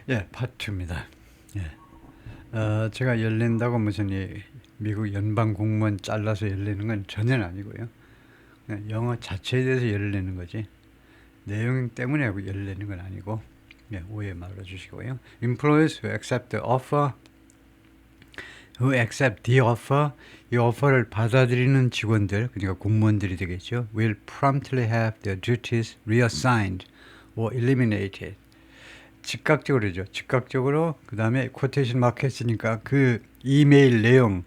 예, 파트입니다. 예. 제가 열린다고 무슨 이 미국 연방 공무원 잘라서 열리는 건 전혀 아니고요. 그냥 영어 자체에 대해서 열리는 거지. 내용 때문에 열리는 건 아니고, 예, 오해 말아 주시고요. Employees who accept the offer, 이 오퍼를 받아들이는 직원들, 그러니까 공무원들이 되겠죠. Will promptly have their duties reassigned or eliminated. 즉각적으로죠. 즉각적으로 그 다음에 코테이션 마크 했으니까 그 이메일 내용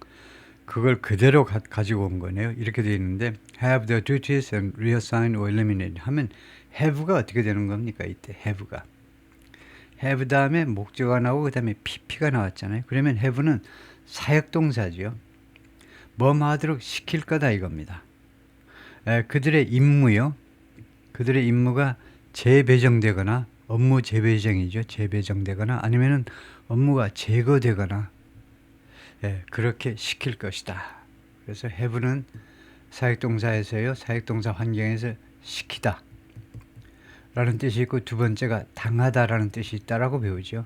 그걸 그대로 가지고 온 거네요. 이렇게 되어 있는데 have the duties and reassign or eliminate 하면 have가 어떻게 되는 겁니까? 이때 have가 have 다음에 목적어가 나오고 그 다음에 pp가 나왔잖아요. 그러면 have는 사역동사죠. 뭐하도록 시킬 거다 이겁니다. 그들의 임무요. 그들의 임무가 재배정되거나 업무 재배정이죠. 재배정되거나 아니면은 업무가 제거되거나 그렇게 시킬 것이다. 그래서 have는 사역동사에서요. 사역동사 환경에서 시키다 라는 뜻이 있고 두 번째가 당하다 라는 뜻이 있다라고 배우죠.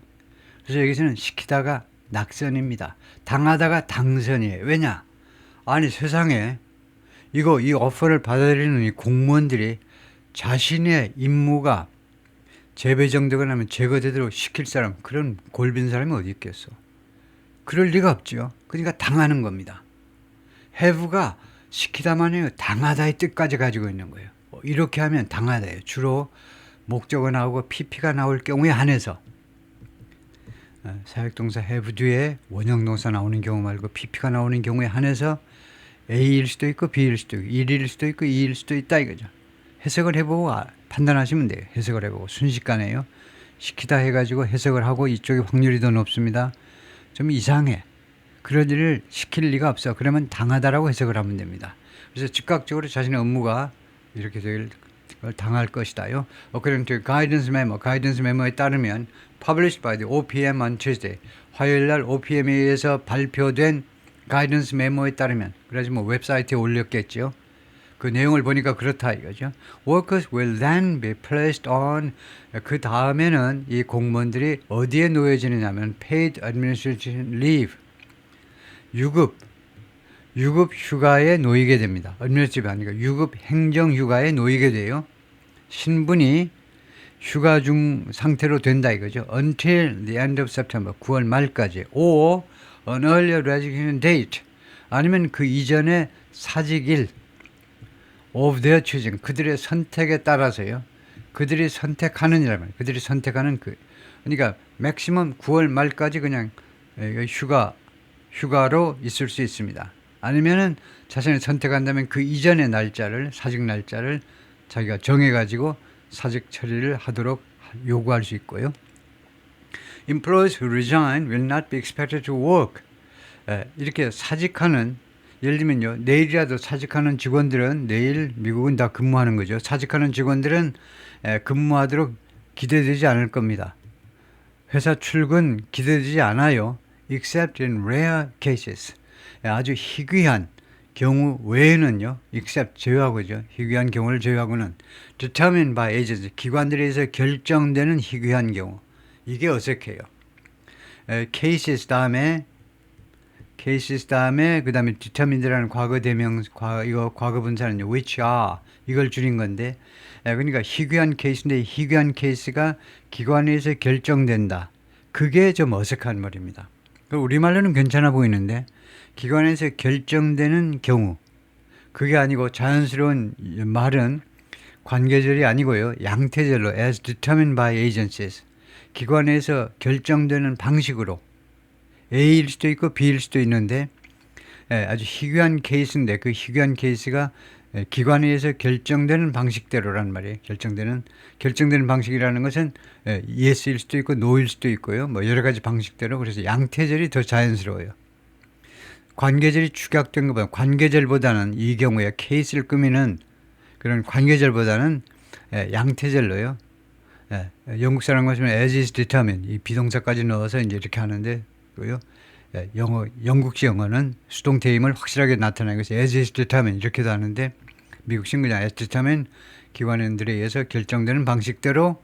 그래서 여기서는 시키다가 낙선입니다. 당하다가 당선이에요. 왜냐? 아니 세상에 이 오퍼를 받아들이는 이 공무원들이 자신의 임무가 재배정되거나 하면 제거되도록 시킬 사람, 그런 골빈 사람이 어디 있겠어? 그럴 리가 없죠. 그러니까 당하는 겁니다. have가 시키다만 해요. 당하다의 뜻까지 가지고 있는 거예요. 이렇게 하면 당하다예요. 주로 목적어 나오고 pp가 나올 경우에 한해서 사역동사 have 뒤에 원형동사 나오는 경우 말고 pp가 나오는 경우에 한해서 A일 수도 있고 B일 수도 있고 1일 수도 있고 2일 수도 있다 이거죠. 해석을 해보고 판단하시면 돼요. 해석을 해보고 순식간에요. 시키다 해가지고 해석을 하고 이쪽이 확률이 더 높습니다. 좀 이상해. 그런 일을 시킬 리가 없어. 그러면 당하다라고 해석을 하면 됩니다. 그래서 즉각적으로 자신의 업무가 이렇게 될 걸 당할 것이다요. According to guidance memo, 가이던스 메모에 따르면 published by the OPM on Tuesday, 화요일 날 OPM에 의해서 발표된 가이던스 메모에 따르면, 그래서 뭐 웹사이트에 올렸겠죠. 그 내용을 보니까 그렇다 이거죠. Workers will then be placed on, 그 다음에는 이 공무원들이 어디에 놓여지느냐면 paid administration leave, 유급 휴가에 놓이게 됩니다. administrative 아니고 유급 행정 휴가에 놓이게 돼요. 신분이 휴가 중 상태로 된다 이거죠. Until the end of September, 9월 말까지, or an earlier resignation date, 아니면 그 이전에 사직일 of their choosing, 그들의 선택에 따라서요. 그들이 선택하는 이라면, 그들이 선택하는 그러니까 맥시멈 9월 말까지 그냥 휴가로 있을 수 있습니다. 아니면은 자신이 선택한다면 그 이전의 날짜를, 사직 날짜를 자기가 정해가지고 사직 처리를 하도록 요구할 수 있고요. Employees who resign will not be expected to work. 이렇게 사직하는, 예를 들면요, 내일이라도 사직하는 직원들은 내일 미국은 다 근무하는 거죠. 사직하는 직원들은 근무하도록 기대되지 않을 겁니다. 회사 출근 기대되지 않아요. Except in rare cases. 아주 희귀한 경우 외에는요, except 제외하고죠. 희귀한 경우를 제외하고는 determined by agency, 기관들에 의해서 결정되는 희귀한 경우. 이게 어색해요. cases 다음에 그 다음에 determined라는 과거 대명, 과거 분사는요, which are, 이걸 줄인 건데, 그러니까 희귀한 케이스인데, 희귀한 케이스가 기관에서 결정된다. 그게 좀 어색한 말입니다. 우리말로는 괜찮아 보이는데, 기관에서 결정되는 경우, 그게 아니고 자연스러운 말은 관계절이 아니고요, 양태절로 as determined by agencies, 기관에서 결정되는 방식으로, A일 수도 있고 B일 수도 있는데 아주 희귀한 케이스인데 그 희귀한 케이스가 기관에 의해서 결정되는 방식대로란 말이에요. 결정되는 방식이라는 것은 yes일 수도 있고 no일 수도 있고요. 뭐 여러 가지 방식대로. 그래서 양태절이 더 자연스러워요. 관계절이 축약된 것보다, 관계절보다는 이 경우에 케이스를 꾸미는 그런 관계절보다는 양태절로요. 영국 사람 같으면 as is determined, 이 비동사까지 넣어서 이제 이렇게 하는데, 고요. 영국식 영어는 수동태임을 확실하게 나타내고 있어요. as is determined 이렇게도 하는데, 미국식 그냥 as determined, 기관원들에 의해서 결정되는 방식대로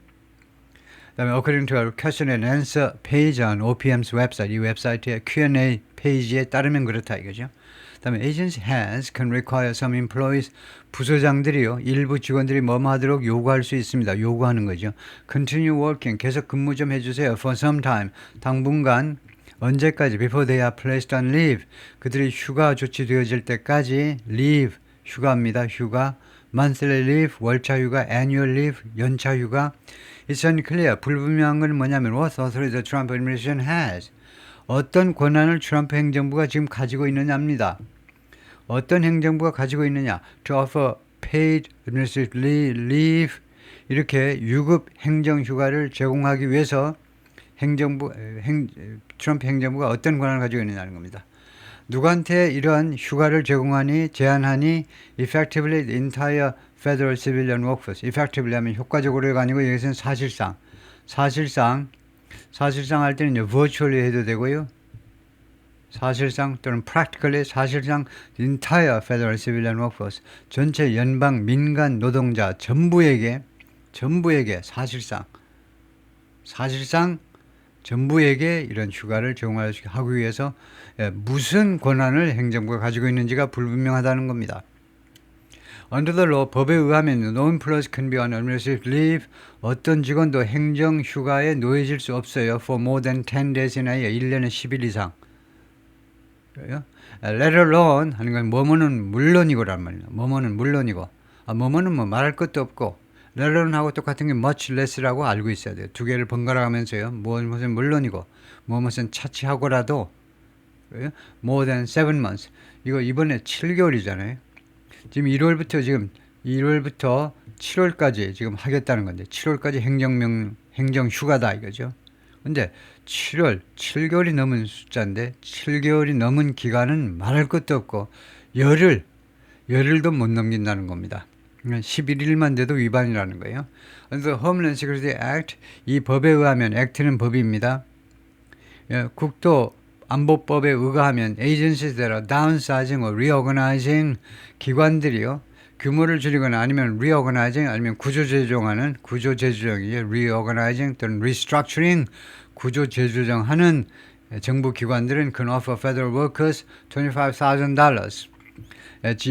그다음에 according to our question and answer page on OPM's website, 이 웹사이트의 Q&A 페이지에 따르면 그렇다 이거죠. 그다음에 agency has can require some employees, 부서장들이요 일부 직원들이 뭐뭐 하도록 요구할 수 있습니다. 요구하는 거죠. continue working, 계속 근무 좀 해주세요. for some time, 당분간. 언제까지? before they are placed on leave, 그들이 휴가 조치되어질 때까지. leave, 휴가입니다. 휴가. monthly leave, 월차 휴가. annual leave, 연차 휴가. It's unclear, 불분명한 건 뭐냐면 what authority the Trump administration has, 어떤 권한을 트럼프 행정부가 지금 가지고 있느냐입니다. 어떤 행정부가 가지고 있느냐. to offer paid administrative leave, 이렇게 유급 행정 휴가를 제공하기 위해서 트럼프 행정부가 어떤 권한을 가지고 있느냐는 겁니다. 누구한테 이러한 휴가를 제한하니 effectively the entire federal civilian workforce. effectively 하면 효과적으로가 아니고 여기서는 사실상 할 때는 이제 virtually 해도 되고요. 사실상 또는 practically, 사실상 entire federal civilian workforce, 전체 연방 민간 노동자 전부에게 사실상 전부에게 이런 휴가를 제공하기 위해서 무슨 권한을 행정부가 가지고 있는지가 불분명하다는 겁니다. Under the law, 법에 의하면 no employees can be on administrative leave, 어떤 직원도 행정 휴가에 놓여질 수 없어요. for more than 10 days in a year, 1년에 10일 이상. let alone 하는 건 뭐뭐는 물론이고란 말이에요. 뭐뭐는 물론이고, 뭐뭐는 뭐 말할 것도 없고, let alone 하고 똑같은 게 much less라고 알고 있어야 돼요. 두 개를 번갈아 가면서요. 무엇은 물론이고, 무엇은 차치하고라도, more than 7 months. 이거 이번에 7개월이잖아요. 지금 1월부터 7월까지 지금 하겠다는 건데, 7월까지 행정 휴가다 이거죠. 근데 7개월이 넘은 숫자인데 7개월이 넘은 기간은 말할 것도 없고 열흘도 못 넘긴다는 겁니다. 11일만 돼도 위반이라는 거예요. 그래서 Homeland Security Act, 이 법에 의하면, 액트는 법입니다. 국도 안보법에 의거하면 agencies that are downsizing or reorganizing, 기관들이요 규모를 줄이거나 아니면 reorganizing 아니면 구조재조정이죠. reorganizing 또는 restructuring, 구조재조정하는 정부 기관들은 can offer federal workers $25,000,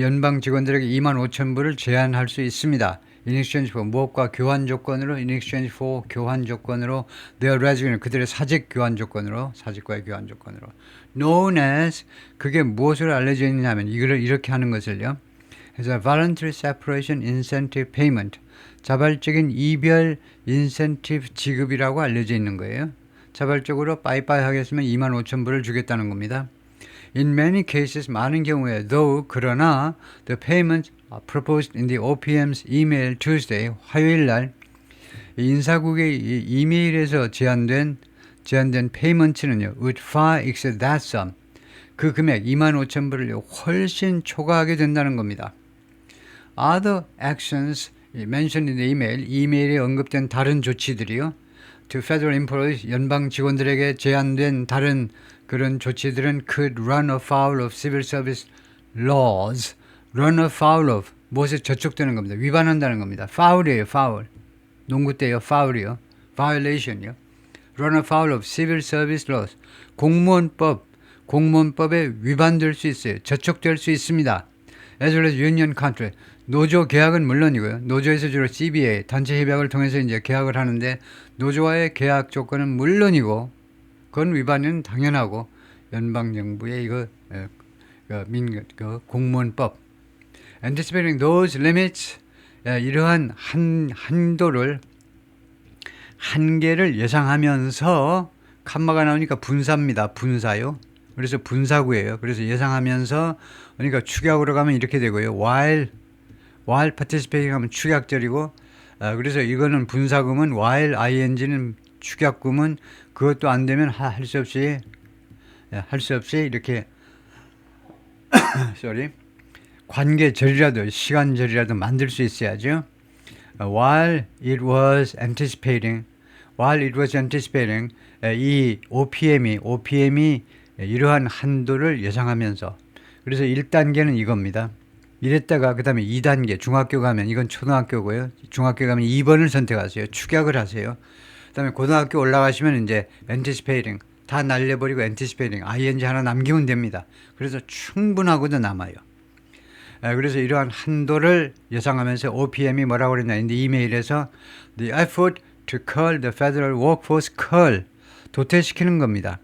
연방 직원들에게 25,000불을 제한할 수 있습니다. in exchange for, 무엇과 교환 조건으로, in exchange for, 교환 조건으로, their residence, 그들의 사직 교환 조건으로, 사직과의 교환 조건으로. known as, 그게 무엇으로 알려져 있냐면 이거를 이렇게 하는 것을요, 그래서 voluntary separation incentive payment, 자발적인 이별 인센티브 지급이라고 알려져 있는 거예요. 자발적으로 빠이빠이 하겠으면 25,000불을 주겠다는 겁니다. In many cases, 많은 경우에, though, 그러나, the payments proposed in the OPM's email Tuesday, 화요일 날, 인사국의 이메일에서 제안된 payment는요, would far exceed that sum. 그 금액 25,000불을 훨씬 초과하게 된다는 겁니다. Other actions mentioned in the email, 이메일에 언급된 다른 조치들이요, to federal employees, 연방 직원들에게 제안된 다른 그런 조치들은 could run afoul of civil service laws. run afoul of, 무엇에 저촉되는 겁니다. 위반한다는 겁니다. foul이에요, foul. 농구 때요, foul이요. violation이요. run afoul of civil service laws. 공무원법에 위반될 수 있어요. 저촉될 수 있습니다. as well as union contract. 노조 계약은 물론이고요. 노조에서 주로 CBA, 단체 협약을 통해서 이제 계약을 하는데, 노조와의 계약 조건은 물론이고, 그건 위반은 당연하고, 연방정부의 공무원법. anticipating those limits, 이러한 한계를 예상하면서, 칸마가 나오니까 분사입니다. 분사요. 그래서 분사구예요. 그래서 예상하면서, 그러니까 축약으로 가면 이렇게 되고요. while participating 하면 축약절이고, 그래서 이거는 분사구문, while ing는 축약구문, 그것도 안 되면 할 수 없이 이렇게 관계절이라도, 시간절이라도 만들 수 있어야죠. while it was anticipating, 이 OPM이 이러한 한도를 예상하면서, 그래서 1단계는 이겁니다. 이랬다가 그 다음에 2단계, 중학교 가면, 이건 초등학교고요. 중학교 가면 2번을 선택하세요. 축약을 하세요. 그다음에 고등학교 올라가시면 이제 anticipating 다 날려버리고 anticipating ing 하나 남기면 됩니다. 그래서 충분하고도 남아요. 그래서 이러한 한도를 예상하면서 OPM이 뭐라고 그랬냐. 근데 이메일에서 the effort to cull the federal workforce cull 도태시키는 겁니다.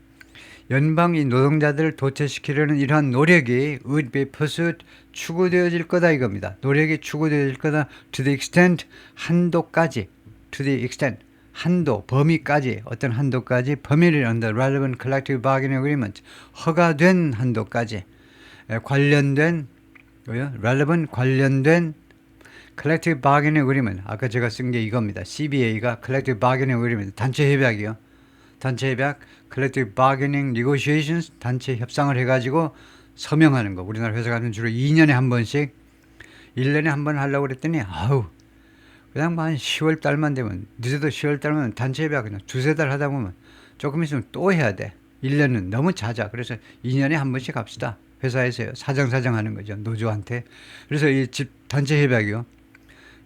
연방 이 노동자들을 도태시키려는 이러한 노력이 would be pursued 추구되어질 거다 이겁니다. 노력이 추구되어질 거다 to the extent 한도까지 to the extent 한도 범위까지 어떤 한도까지 범위를 under relevant collective bargaining agreement 허가된 한도까지 관련된 relevant 관련된 collective bargaining agreement 아까 제가 쓴 게 이겁니다. CBA가 collective bargaining agreement 단체 협약이요. 단체 협약 collective bargaining negotiations 단체 협상을 해가지고 서명하는 거. 우리나라 회사 같은 주로 2년에 한 번씩 1년에 한 번 하려고 그랬더니 아우 그냥 한 10월 달만 되면 늦어도 10월 달만 단체 협약 그냥 두세 달 하다 보면 조금 있으면 또 해야 돼. 1년은 너무 잦아. 그래서 2년에 한 번씩 합시다. 회사에서요. 사정 하는 거죠. 노조한테. 그래서 이 집 단체 협약이요.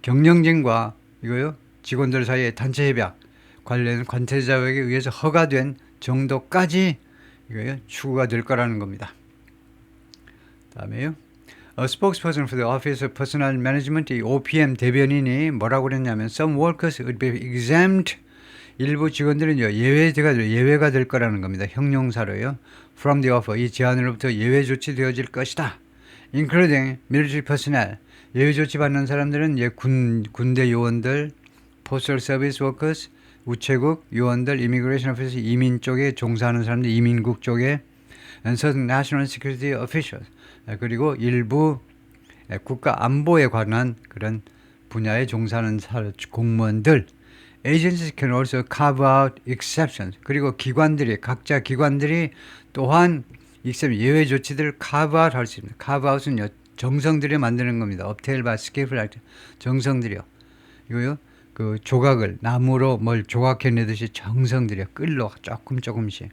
경영진과 이거요. 직원들 사이의 단체 협약 관련 관계자에게 의해서 허가된 정도까지 이거요. 추구가 될 거라는 겁니다. 다음에요. A spokesperson for the Office of Personnel Management, 이 OPM 대변인이 뭐라고 그랬냐면 some workers would be exempt 일부 직원들은요 예외가 될 거라는 겁니다. 형용사로요. From the offer 이 제안으로부터 예외 조치되어질 것이다. Including military personnel 예외 조치 받는 사람들은 군대 요원들, postal service workers 우체국 요원들, immigration officers 이민 쪽에 종사하는 사람들, 이민국 쪽에 and certain national security officials 그리고 일부 국가 안보에 관한 그런 분야에 종사하는 공무원들 agencies can also carve out exceptions 그리고 각자 기관들이 또한 예외 조치들을 carve out 할 수 있습니다. carve out은 정성들여 만드는 겁니다. 업테일 바 스케이프를 할 때 정성들여 이거요. 그 조각을 나무로 뭘 조각해내듯이 정성들여 끌로 조금씩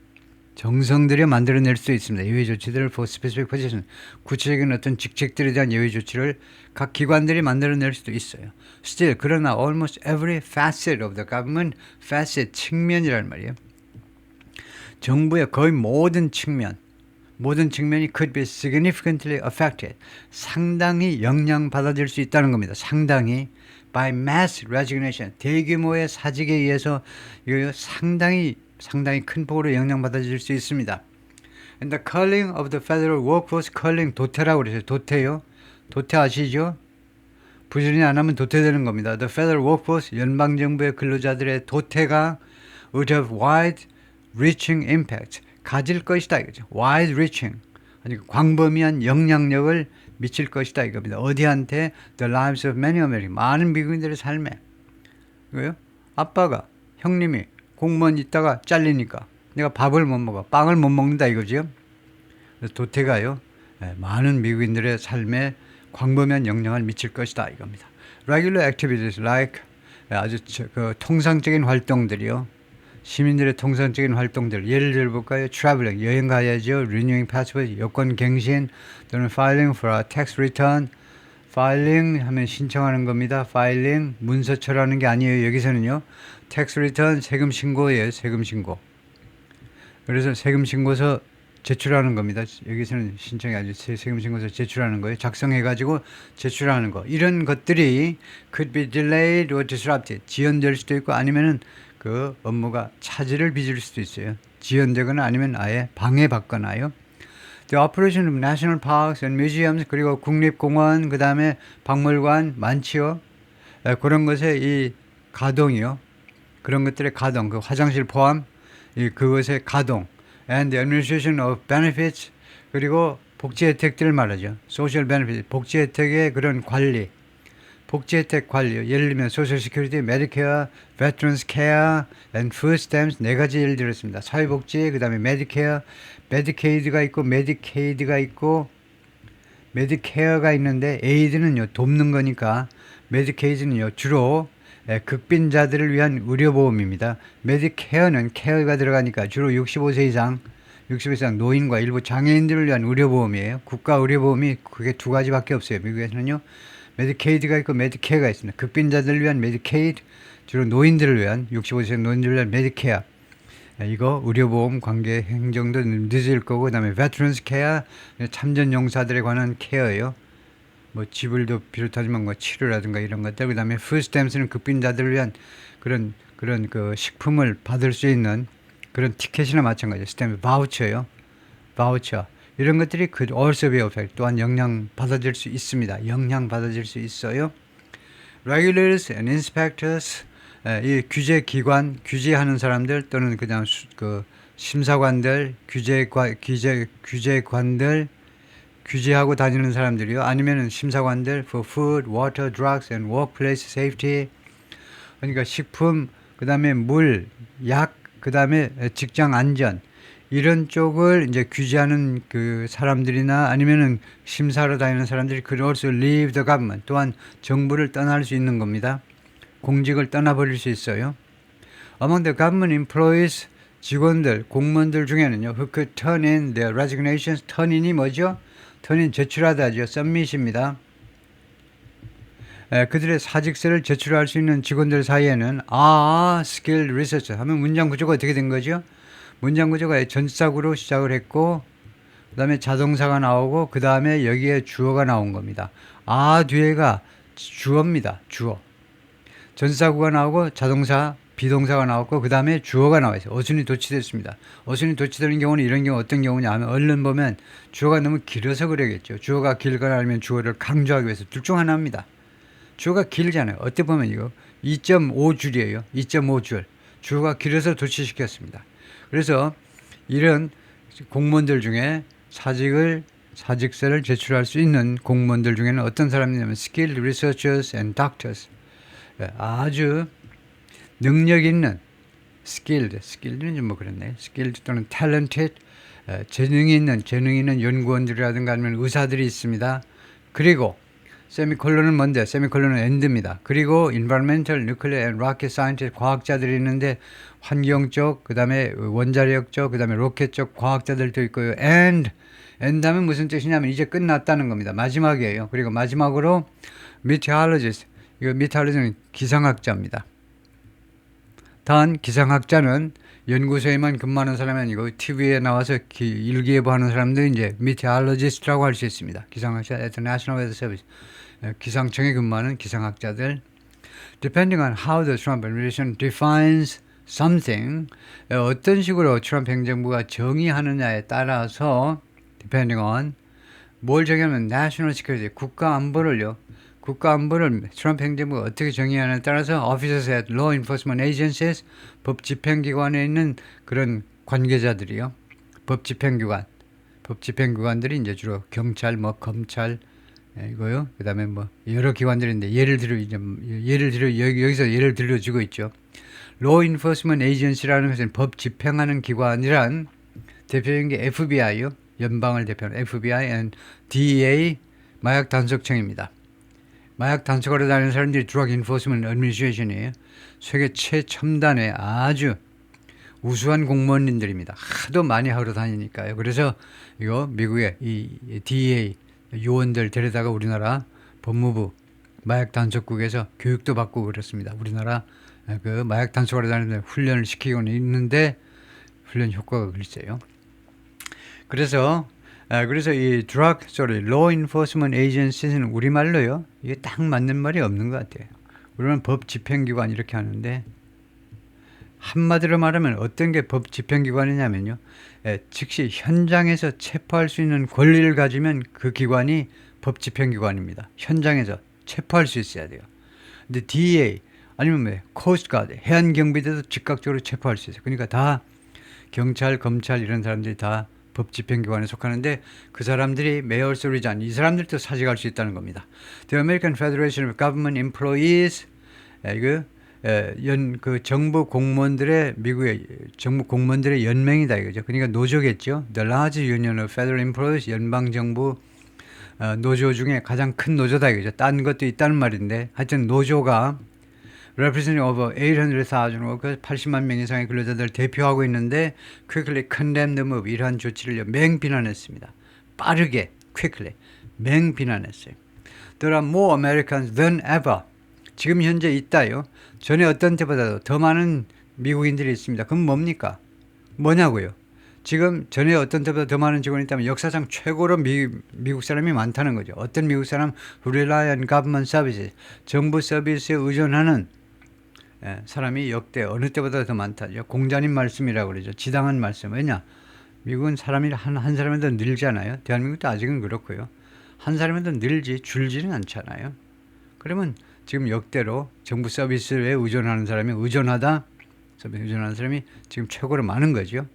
정성들여 만들어낼 수 있습니다. 예외 조치들을 for specific position 구체적인 어떤 직책들에 대한 예외 조치를 각 기관들이 만들어낼 수도 있어요. Still 그러나 almost every facet of the government facet 측면이란 말이에요. 정부의 거의 모든 측면이 could be significantly affected 상당히 영향받아질 수 있다는 겁니다. 상당히 by mass resignation 대규모의 사직에 의해서 이거 상당히 큰 폭으로 영향받아질 수 있습니다. And the culling of the federal workforce culling 도태라고 그러죠. 도태요. 도태 아시죠? 부지런히 안 하면 도태되는 겁니다. The federal workforce 연방정부의 근로자들의 도태가 would have wide-reaching impact 가질 것이다 이거죠. wide-reaching 광범위한 영향력을 미칠 것이다 이겁니다. 어디한테? The lives of many Americans 많은 미국인들의 삶에 이거요? 아빠가 형님이 공무원 있다가 잘리니까 내가 밥을 못 먹어 빵을 못 먹는다 이거죠. 그래서 도태가요 많은 미국인들의 삶에 광범위한 영향을 미칠 것이다 이겁니다. Regular activities like 아주 통상적인 활동들이요. 시민들의 통상적인 활동들 예를 들어볼까요? Traveling 여행 가야죠. Renewing passport 여권 갱신 또는 filing for a tax return filing 하면 신청하는 겁니다. filing 문서처라는 게 아니에요. 여기서는요. tax return 세금 신고예요. 세금 신고. 그래서 세금 신고서 제출하는 겁니다. 여기서는 신청이 아니고 세금 신고서 제출하는 거예요. 작성해가지고 제출하는 거. 이런 것들이 could be delayed or disrupted 지연될 수도 있고 아니면은 그 업무가 차질을 빚을 수도 있어요. 지연되거나 아니면 아예 방해받거나요. The operation of national parks and museums 그리고 국립공원 그 다음에 박물관 많지요. 그런 것의 이 가동이요. 그런 것들의 가동, 그 화장실 포함 그것의 가동 and the administration of benefits 그리고 복지 혜택들을 말하죠. social benefits 복지 혜택의 그런 관리 복지 혜택 관리 예를 들면 소셜 시큐리티, 메디케어, 베트런스 케어, and 푸드 스탬프스 네 가지 예를 들었습니다. 사회복지, 그 다음에 메디케어, 메디케이드가 있고 메디케이드가 있고 메디케어가 있는데 에이드는요 돕는 거니까 메디케이드는요 주로 극빈자들을 위한 의료보험입니다. 메디케어는 케어가 들어가니까 주로 65세 이상 노인과 일부 장애인들을 위한 의료보험이에요. 국가 의료보험이 그게 두 가지밖에 없어요. 미국에서는요. 메디케이드가 있고 메디케어가 있습니다. 극빈자들을 위한 메디케이드, 주로 노인들을 위한 65세 노인들을 위한 메디케어 이거 의료보험 관계 행정도 늦을 거고 그다음에 veterans care 참전 용사들에 관한 케어예요. 뭐 지불도 비롯하지만 뭐 치료라든가 이런 것들 그다음에 food stamps는 급빈자들을 위한 그런 그 식품을 받을 수 있는 그런 티켓이나 마찬가지예요. 스탬프 바우처요. 바우처 이런 것들이 그 also be affected 또한 영향 받아질 수 있습니다. 영향 받아질 수 있어요. Regulators and inspectors 이 규제기관, 규제하는 사람들 또는 그냥 그 심사관들, 규제관들, 규제하고 다니는 사람들이요. 아니면은 심사관들 for food, water, drugs and workplace safety. 그러니까 식품, 그 다음에 물, 약, 그 다음에 직장 안전 이런 쪽을 이제 규제하는 그 사람들이나 아니면은 심사하러 다니는 사람들이 could also leave the government 또한 정부를 떠날 수 있는 겁니다. 공직을 떠나버릴 수 있어요. Among the government employees 직원들, 공무원들 중에는요. who could turn in their resignations. turn in이 뭐죠? turn in 제출하다죠. submit입니다. 그들의 사직서를 제출할 수 있는 직원들 사이에는 skilled researcher 하면 문장 구조가 어떻게 된 거죠? 문장 구조가 전치사구로 시작을 했고 그 다음에 자동사가 나오고 그 다음에 여기에 주어가 나온 겁니다. 뒤에가 주어입니다. 주어. 전치사구가 나오고 자동사, 비동사가 나왔고 그 다음에 주어가 나와 있어요. 어순이 도치됐습니다. 어순이 도치되는 경우는 이런 경우 어떤 경우냐 하면 얼른 보면 주어가 너무 길어서 그래야겠죠. 주어가 길거나 아니면 주어를 강조하기 위해서 둘 중 하나입니다. 주어가 길잖아요. 어떻게 보면 이거 2.5줄이에요. 2.5줄. 주어가 길어서 도치시켰습니다. 그래서 이런 공무원들 중에 사직서를 제출할 수 있는 공무원들 중에는 어떤 사람이냐면 skilled researchers and doctors 아주 능력 있는 skilled는 좀 뭐 그렇네. skilled 또는 talented 재능 있는 연구원들이라든가 아니면 의사들이 있습니다. 그리고 세미콜론은 뭔데? 세미콜론은 end입니다. 그리고 environmental, nuclear and rocket scientist 과학자들이 있는데 환경 쪽, 그 다음에 원자력 쪽, 그 다음에 로켓 쪽 과학자들도 있고요. and 하면 무슨 뜻이냐면 이제 끝났다는 겁니다. 마지막이에요. 그리고 마지막으로 meteorologist 이거 meteorologist는 기상학자입니다. 단 기상학자는 연구소에만 근무하는 사람이 아니고 TV에 나와서 일기예보 하는 사람도 이제 meteorologist라고 할 수 있습니다. 기상학자 at the National Weather Service 기상청에 근무하는 기상학자들. Depending on how the Trump administration defines something 어떤 식으로 트럼프 행정부가 정의하느냐에 따라서 depending on 뭘 정의하면 national security 국가 안보를 트럼프 행정부가 어떻게 정의하느냐에 따라서 officers at law enforcement agencies 법 집행기관에 있는 그런 관계자들이요. 법 집행기관들이 이제 주로 경찰, 검찰 이거요. 그다음에 여러 기관들인데 예를 들어 여기서 예를 들어주고 있죠. law enforcement agency라는 것은 법 집행하는 기관이란 대표적인 게 FBI요. 연방을 대표하는 FBI and DEA 마약 단속청입니다. 마약 단속하러 다니는 사람들이 Drug Enforcement Administration이에요. 세계 최첨단의 아주 우수한 공무원님들입니다. 하도 많이 하러 다니니까요. 그래서 이거 미국의 이 DEA 요원들 데려다가 우리나라 법무부 마약 단속국에서 교육도 받고 그렇습니다. 우리나라 그 마약 단속하러 다니는 훈련을 시키고는 있는데 훈련 효과가 글쎄요. 그래서 이 Law Enforcement Agency는 우리말로요. 이게 딱 맞는 말이 없는 것 같아요. 우리는 법 집행기관 이렇게 하는데 한마디로 말하면 어떤 게 법 집행기관이냐면요. 즉시 현장에서 체포할 수 있는 권리를 가지면 그 기관이 법 집행기관입니다. 현장에서 체포할 수 있어야 돼요. 근데 DEA 아니면 코스트가드 해안경비대도 즉각적으로 체포할 수 있어요. 그러니까 다 경찰, 검찰 이런 사람들이 다 법 집행기관에 속하는데 그 사람들이 mayors resign 이 사람들도 사직할 수 있다는 겁니다. The American Federation of Government Employees 그 정부 공무원들의 미국의 정부 공무원들의 연맹이다 이거죠. 그러니까 노조겠죠. The large union of federal employees 연방 정부 노조 중에 가장 큰 노조다 이거죠. 딴 것도 있다는 말인데 하여튼 노조가 representing over 800,000 workers 80만 명 이상의 근로자들을 대표하고 있는데 quickly condemned the move 이러한 조치를 맹비난했습니다. 빠르게 quickly 맹비난했어요. There are more Americans than ever 지금 현재 있다요. 전에 어떤 때보다도 더 많은 미국인들이 있습니다. 그럼 뭡니까? 뭐냐고요? 지금 전에 어떤 때보다 더 많은 직원이 있다면 역사상 최고로 미국 사람이 많다는 거죠. 어떤 미국 사람 rely on government services, 정부 서비스에 의존하는 사람이 역대 어느 때보다 더 많다죠. 공자님 말씀이라고 그러죠. 지당한 말씀. 왜냐? 미국은 사람이 한 사람이 더 늘잖아요. 대한민국도 아직은 그렇고요. 한 사람이 더 늘지 줄지는 않잖아요. 그러면 지금 역대로 정부 서비스에 의존하는 사람이 지금 최고로 많은 거죠.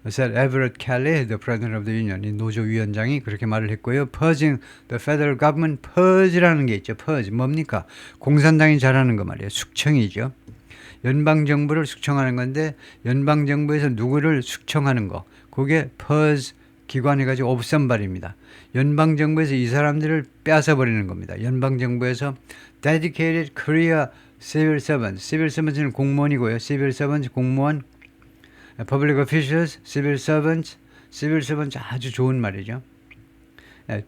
said Everett Kelly, the president of the union, 이 노조 위원장이 그렇게 말을 했고요. Purging the federal government, purge라는 게 있죠. purge 뭡니까? 공산당이 잘하는 거 말이에요. 숙청이죠. 연방 정부를 숙청하는 건데 연방 정부에서 누구를 숙청하는 거, 그게 purge 기관해가지고 옵선발입니다. 연방 정부에서 이 사람들을 빼앗아 버리는 겁니다. 연방 정부에서 dedicated career civil servants, civil servants는 공무원이고요. civil servants 공무원, public officials, civil servants 아주 좋은 말이죠.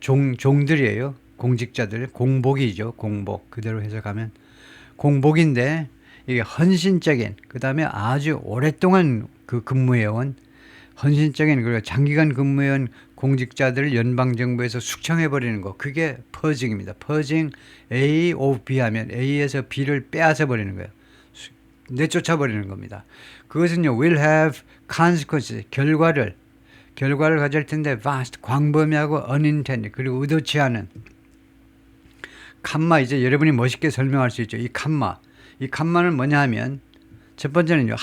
종들이에요. 공직자들, 공복이죠. 공복. 그대로 해석하면 공복인데 이게 헌신적인, 그 다음에 아주 오랫동안 그 근무해온 헌신적인, 그리고 장기간 근무해온 공직자들을 연방정부에서 숙청해버리는 거, 그게 퍼징입니다. 퍼징, A of B 하면 A에서 B를 빼앗아 버리는 거예요. 내쫓아버리는 겁니다. 그것은요, will have consequences, 결과를 가질 텐데, vast, 광범위하고 unintended, 그리고 의도치 않은. 칸마, 이제 여러분이 멋있게 설명할 수 있죠. 이 칸마는 뭐냐 하면, 첫 번째는요,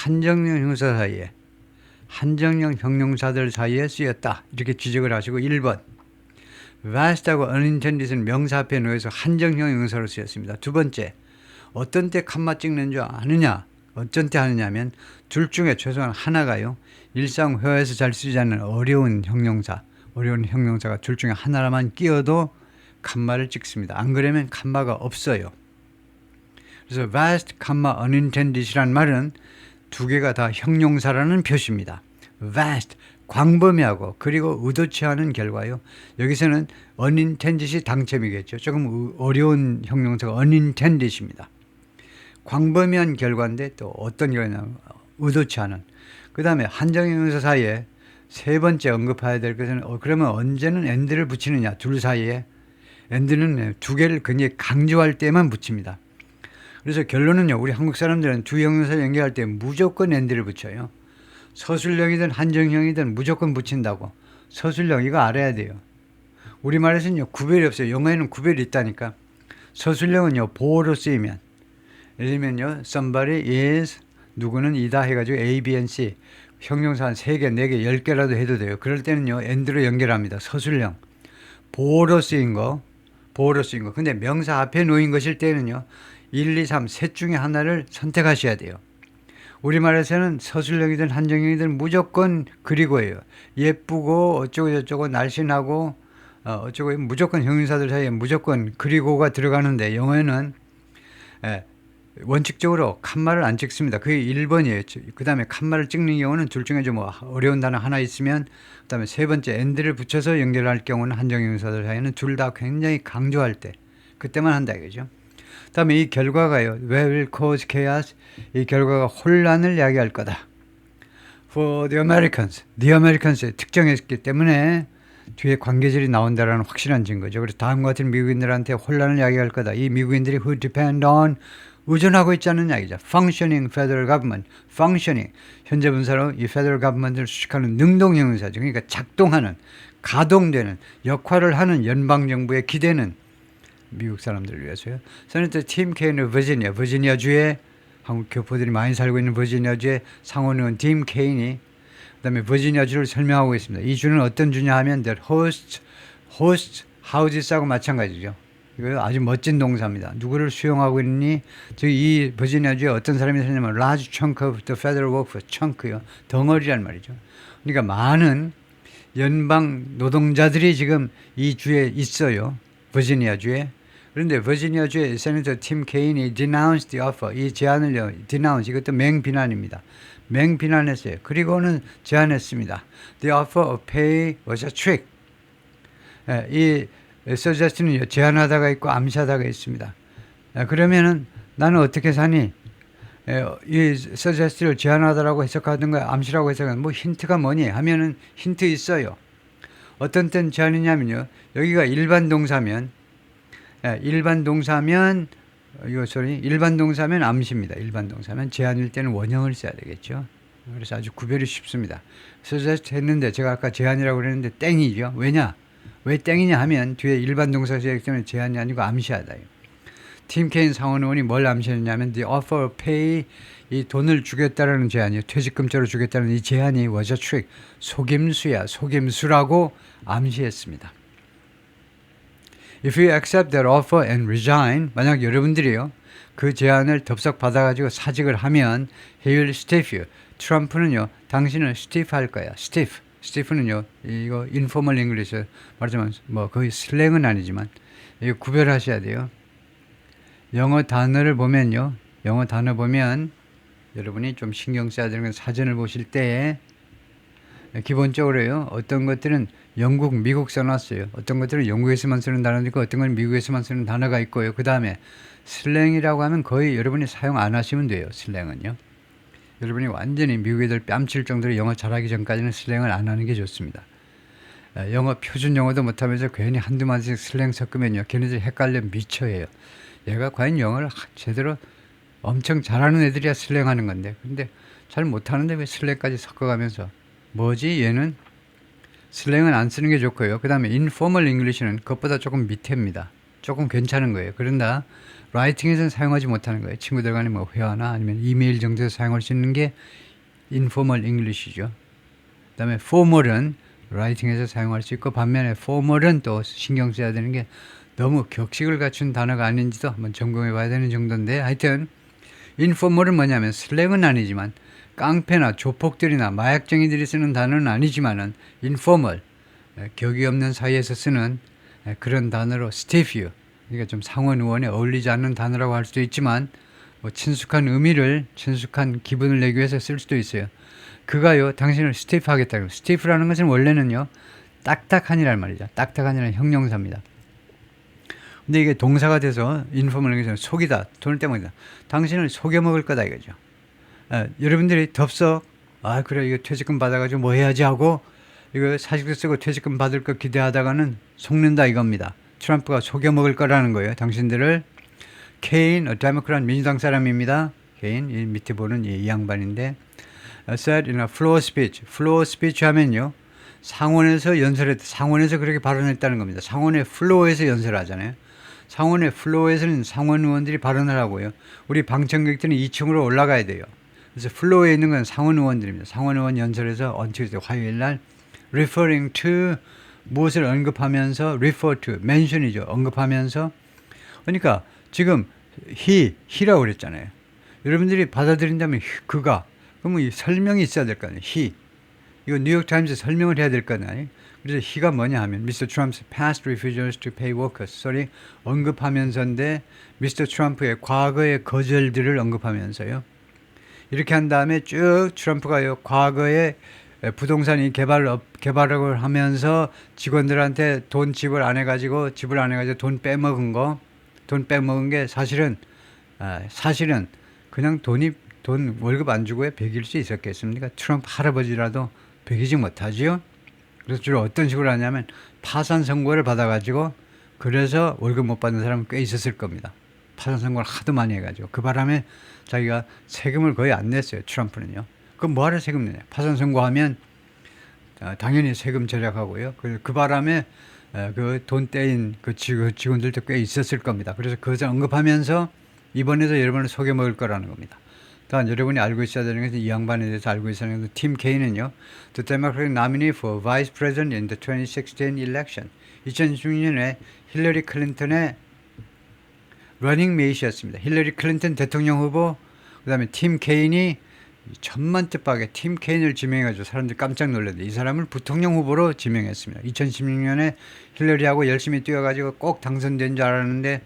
한정형 형용사들 사이에 쓰였다. 이렇게 지적을 하시고, 1번. vast하고 unintended은 명사 앞에 놓여서 한정형 형용사로 쓰였습니다. 두 번째, 어떤 때 칸마 찍는 줄 아느냐? 어쩐 때 하느냐면 둘 중에 최소한 하나가요. 일상 회화에서 잘 쓰지 않는 어려운 형용사가 둘 중에 하나만 끼어도 칸마를 찍습니다. 안 그러면 칸마가 없어요. 그래서 vast, unintended이란 말은 두 개가 다 형용사라는 표시입니다. vast, 광범위하고 그리고 의도치 않은 결과요. 여기서는 unintended이 당첨이겠죠. 조금 어려운 형용사가 unintended입니다. 광범위한 결과인데 또 어떤 결과냐면 의도치 않은. 그 다음에 한정형용사 사이에 세 번째 언급해야 될 것은 그러면 언제는 and를 붙이느냐. 둘 사이에 and는 두 개를 굉장히 강조할 때만 붙입니다. 그래서 결론은요, 우리 한국 사람들은 두 형용사 연결할 때 무조건 and를 붙여요. 서술형이든 한정형이든 무조건 붙인다고. 서술형 이거 알아야 돼요. 우리말에서는요 구별이 없어요. 영어에는 구별이 있다니까. 서술형은요 보어로 쓰이면, 예를 들면요 somebody is, 누구는 이다 해가지고 A, B, and C 형용사 한 3개, 4개, 10개라도 해도 돼요. 그럴 때는요 and로 연결합니다. 서술형. 보어로 쓰인 거. 근데 명사 앞에 놓인 것일 때는요 1, 2, 3 셋 중에 하나를 선택하셔야 돼요. 우리말에서는 서술형이든 한정형이든 무조건 그리고예요. 예쁘고 어쩌고 저쩌고 날씬하고 어쩌고 무조건 형용사들 사이에 무조건 그리고가 들어가는데 영어에는 원칙적으로 칸마를 안 찍습니다. 그게 1번이에요. 그 다음에 칸마를 찍는 경우는 둘 중에 좀 어려운 단어 하나 있으면, 그 다음에 세 번째 and를 붙여서 연결할 경우는 한정형용사들 사이에는 둘 다 굉장히 강조할 때, 그때만 한다 이거죠. 그 다음에 이 결과가요, will cause chaos, 이 결과가 혼란을 야기할 거다. For the Americans에 특정했기 때문에 뒤에 관계절이 나온다라는 확실한 증거죠. 그래서 다음과 같은 미국인들한테 혼란을 야기할 거다. 이 미국인들이 who depend on, 의존하고 있지 않는 이야기죠. Functioning federal government, functioning, 현재 분사로 이 federal government을 수식하는 능동형용사죠. 그러니까 작동하는, 가동되는, 역할을 하는 연방정부의 기대는 미국 사람들을 위해서요. 세네터 팀 케인의 버지니아주에, 한국 교포들이 많이 살고 있는 버지니아주의 상원의원 팀 케인이 그다음에 버지니아주를 설명하고 있습니다. 이 주는 어떤 주냐 하면 that host houses하고 마찬가지죠. 이거 아주 멋진 동사입니다. 누구를 수용하고 있니? 즉 이 버지니아주에 어떤 사람이 살냐면 large chunk of the federal workforce, chunk요. 덩어리란 말이죠. 그러니까 많은 연방 노동자들이 지금 이 주에 있어요. 버지니아주에. 그런데 버지니아주의 세네터 팀 케인이 denounced the offer, 이 제안을요, denounce, 이것도 맹비난입니다. 맹비난했어요. 그리고는 제안했습니다. The offer of pay was a trick. 이 suggest는요, 제안하다가 있고 암시하다가 있습니다. 그러면은 나는 어떻게 사니? 이 suggest를 제안하다라고 해석하든 거야, 암시라고 해석하든 뭐 힌트가 뭐니 하면은 힌트 있어요. 어떤 땐 제안이냐면요. 여기가 일반 동사면 일반 동사면 일반 동사면 암시입니다. 일반 동사면 제안일 때는 원형을 써야 되겠죠. 그래서 아주 구별이 쉽습니다. suggest 했는데 제가 아까 제안이라고 그랬는데 땡이죠. 왜냐? 왜 땡이냐 하면 뒤에 일반 동사 쓰기 때문에 제안이 아니고 암시하다요. 팀 케인 상원 의원이 뭘 암시했냐면 the offer of pay, 이 돈을 주겠다라는 제안이요. 퇴직금자로 주겠다는 이 제안이 was a trick, 속임수야, 속임수라고 암시했습니다. If you accept that offer and resign, 만약 여러분들이요 그 제안을 덥석 받아가지고 사직을 하면 he will stiff you. 트럼프는요 당신을 stiff 할 거야. stiff는요 이거 informal English 말하자면 뭐 거의 슬랭은 아니지만 이거 구별하셔야 돼요. 영어 단어를 보면요, 영어 단어 보면 여러분이 좀 신경 써야 되는 건 사전을 보실 때 기본적으로요 어떤 것들은 영국, 미국 써놨어요. 어떤 것들은 영국에서만 쓰는 단어도 있고 어떤 건 미국에서만 쓰는 단어가 있고요. 그 다음에 슬랭이라고 하면 거의 여러분이 사용 안 하시면 돼요. 슬랭은요. 여러분이 완전히 미국 애들 뺨칠 정도로 영어 잘하기 전까지는 슬랭을 안 하는 게 좋습니다. 영어 표준 영어도 못하면서 괜히 한두 마디씩 슬랭 섞으면요 걔네들이 헷갈려 미쳐해요. 얘가 과연 영어를 제대로 엄청 잘하는 애들이야 슬랭하는 건데 근데 잘 못하는데 왜 슬랭까지 섞어가면서 뭐지 얘는. 슬랭은 안 쓰는 게 좋고요. 그 다음에 informal English는 그것보다 조금 밑에입니다. 조금 괜찮은 거예요. 그런다 라이팅에서는 사용하지 못하는 거예요. 친구들 간에 뭐 회화나 아니면 이메일 정도에서 사용할 수 있는 게 informal English죠. 그 다음에 formal은 라이팅에서 사용할 수 있고 반면에 formal은 또 신경 써야 되는 게 너무 격식을 갖춘 단어가 아닌지도 한번 점검해 봐야 되는 정도인데 하여튼 informal은 뭐냐면 슬랭은 아니지만 깡패나 조폭들이나 마약쟁이들이 쓰는 단어는 아니지만은 informal, 격이 없는 사이에서 쓰는 그런 단어로 stiff you, 그러니까 좀 상원 의원에 어울리지 않는 단어라고 할 수도 있지만 뭐 친숙한 의미를, 친숙한 기분을 내기 위해서 쓸 수도 있어요. 그가요 당신을 stiff 하겠다고. stiff라는 것은 원래는요 딱딱한이란 말이죠. 딱딱한이라는 형용사입니다. 근데 이게 동사가 돼서 informal에서 속이다, 돈을 떼먹이다, 당신을 속여먹을 거다 이거죠. 여러분들이 덥석 그래 이거 퇴직금 받아가지고 뭐 해야지 하고 이거 사직서 쓰고 퇴직금 받을 거 기대하다가는 속는다 이겁니다. 트럼프가 속여먹을 거라는 거예요. 당신들을. 케인, 데모크ራት 민주당 사람입니다. 케인, 이 밑에 보는 이 양반인데 said in a floor speech. floor speech 하면요 상원에서 상원에서 그렇게 발언했다는 겁니다. 상원의 플로어에서 연설하잖아요. 상원의 플로어에서는 상원 의원들이 발언을 하고요. 우리 방청객들은 2층으로 올라가야 돼요. 그래서 플로어에 있는 건 상원 의원들입니다. 상원 의원 연설에서 언투 화요일 날 referring to 무엇을 언급하면서 refer to mention이죠. 언급하면서 그러니까 지금 he라고 그랬잖아요. 여러분들이 받아들인다면 그가 그러면 이 설명이 있어야 될 거 아니에요. he 이거 뉴욕타임즈 설명을 해야 될 거 아니에요. 그래서 he가 뭐냐 하면 Mr. Trump's past refusals to pay workers 소리 언급하면서인데 Mr. Trump의 과거의 거절들을 언급하면서요. 이렇게 한 다음에 쭉 트럼프가요 과거에 부동산이 개발을 하면서 직원들한테 돈 지불 안 해가지고 돈 빼먹은 게 사실은 그냥 돈 월급 안 주고에 베길 수 있었겠습니까? 트럼프 할아버지라도 베기지 못하지요. 그래서 주로 어떤 식으로 하냐면 파산 선고를 받아가지고 그래서 월급 못 받는 사람은 꽤 있었을 겁니다. 파산 선고를 하도 많이 해가지고 그 바람에 자기가 세금을 거의 안 냈어요. 트럼프는요. 그럼 뭐하러 세금 내냐? 파산 선고하면 당연히 세금 절약하고요. 그 바람에 그 돈 떼인 그 직원들도 꽤 있었을 겁니다. 그래서 그것을 언급하면서 이번에도 여러분을 속여먹을 거라는 겁니다. 또한 여러분이 알고 있어야 되는 것은 이 양반에 대해서 알고 있어야 되는 것은 팀 케인은요. The Democratic nominee for Vice President in the 2016 election. 2016년에 힐러리 클린턴의 러닝 메이트였습니다. 힐러리 클린턴 대통령 후보, 그 다음에 팀 케인이 천만 뜻밖의 팀 케인을 지명해가지고 사람들이 깜짝 놀랐는데 이 사람을 부통령 후보로 지명했습니다. 2016년에 힐러리하고 열심히 뛰어가지고 꼭 당선된 줄 알았는데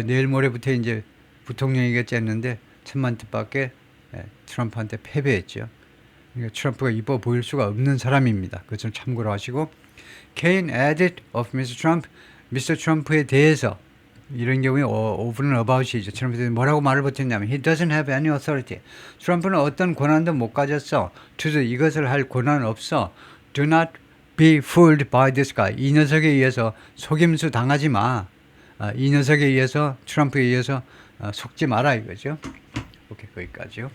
내일 모레부터 이제 부통령이겠지 했는데 천만 뜻밖의 트럼프한테 패배했죠. 그러니까 트럼프가 이뻐 보일 수가 없는 사람입니다. 그것을 참고로 하시고 케인 added of Mr. Trump, Mr. 트럼프에 대해서 이런 경우에 오브는 about이죠. 트럼프는 뭐라고 말을 못했냐면 he doesn't have any authority. 트럼프는 어떤 권한도 못 가졌어. to do 이것을 할 권한은 없어. do not be fooled by this guy. 이 녀석에 의해서 속임수 당하지 마. 이 녀석에 의해서 트럼프에 의해서 속지 마라 이거죠. 오케이 거기까지요.